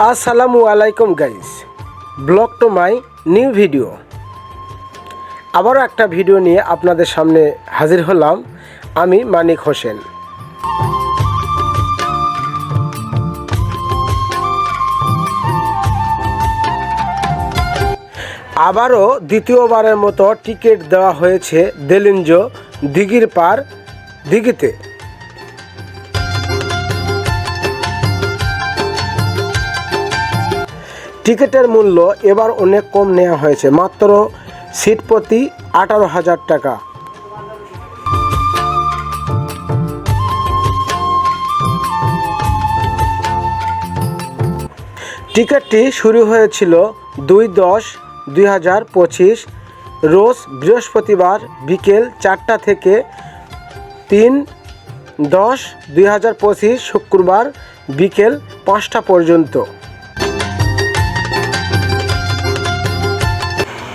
আসসালামু আলাইকুম guys, blog to my new video. আবারও একটা ভিডিও নিয়ে আপনাদের সামনে হাজির হলাম। আমি মানিক হোসেন। আবারও দ্বিতীয়বারের মতো টিকিট দেওয়া হয়েছে দেলিঞ্জ দিঘির পার দিঘিতে। টিকিটের মূল্য এবার অনেক কম নেওয়া হয়েছে, মাত্র সিট প্রতি 18,000 টাকা। টিকিটটি শুরু হয়েছিল 2/10/2025 রোজ বৃহস্পতিবার বিকেল 4টা থেকে 3/10/2025 শুক্রবার বিকেল 5টা পর্যন্ত।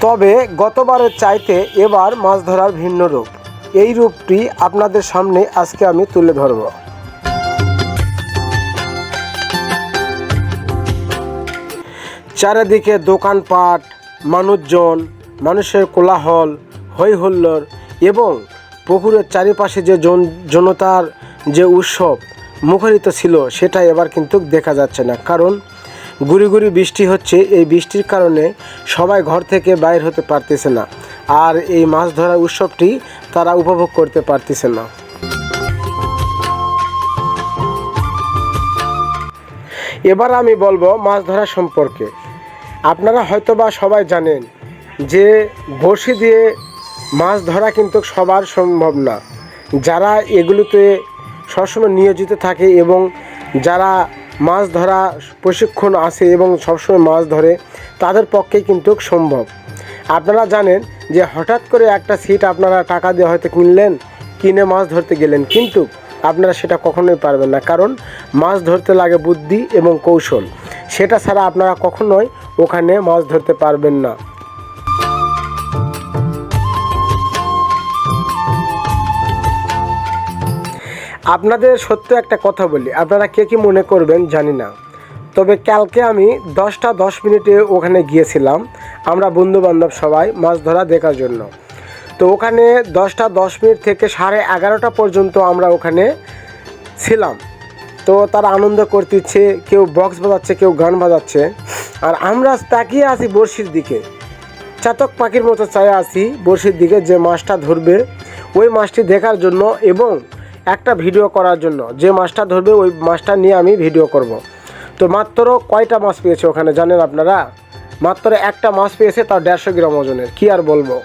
তবে গতবারের চাইতে এবার মাছ ধরার ভিন্ন রূপ। এই রূপটি আপনাদের সামনে আজকে আমি তুলে ধরব। চারিদিকে দোকানপাট, মানুষজন, মানুষের কোলাহল, হই হুল্লোড় এবং পুকুরের চারিপাশে যে জনতার যে উৎসব মুখরিত ছিল সেটা এবার কিন্তু দেখা যাচ্ছে না, কারণ গুড়ি গুড়ি বৃষ্টি হচ্ছে। এই বৃষ্টির কারণে সবাই ঘর থেকে বাইর হতে পারতেছে না, আর এই মাছ ধরার উৎসবটি তারা উপভোগ করতে পারতেছে না। এবার আমি বলবো মাছ ধরা সম্পর্কে। আপনারা হয়তোবা সবাই জানেন যে বড়শি দিয়ে মাছ ধরা কিন্তু সবার সম্ভব না। যারা এগুলোতে সবসময় নিয়োজিত থাকে এবং যারা মাছ ধরা প্রশিক্ষণ আছে এবং সবসময় মাছ ধরে, তাদের পক্ষে কিন্তু সম্ভব। আপনারা জানেন যে হঠাৎ করে একটা সিট আপনারা টাকা দিয়ে হয়তো কিনে মাছ ধরতে গেলেন, কিন্তু আপনারা সেটা কখনোই পারবেন না, কারণ মাছ ধরতে লাগে বুদ্ধি এবং কৌশল। সেটা ছাড়া আপনারা কখনোই ওখানে মাছ ধরতে পারবেন না। আপনাদের সত্য একটা কথা বলি, আপনারা কে কী মনে করবেন জানি না, তবে কালকে আমি 10টা-10 ওখানে গিয়েছিলাম, আমরা বন্ধুবান্ধব সবাই মাছ ধরা দেখার জন্য। তো ওখানে 10টা-10 থেকে 11:30 পর্যন্ত আমরা ওখানে ছিলাম। তো তারা আনন্দ করতেছে, কেউ বক্স বাজাচ্ছে, কেউ গান বাজাচ্ছে, আর আমরা তাকিয়ে আছি বড়শির দিকে, চাতক পাখির মতো চায়ে আছি বড়শির দিকে, যে মাছটা ধরবে ওই মাছটি দেখার জন্য এবং একটা ভিডিও করার জন্য। যে মাছটা ধরবে ওই মাছটা নিয়ে আমি ভিডিও করব। তো মাত্র কয়টা মাছ পেয়েছে ওখানে জানেন আপনারা? মাত্র একটা মাছ পেয়েছে, তার 150 গ্রাম ওজনের। কি আর বলবো।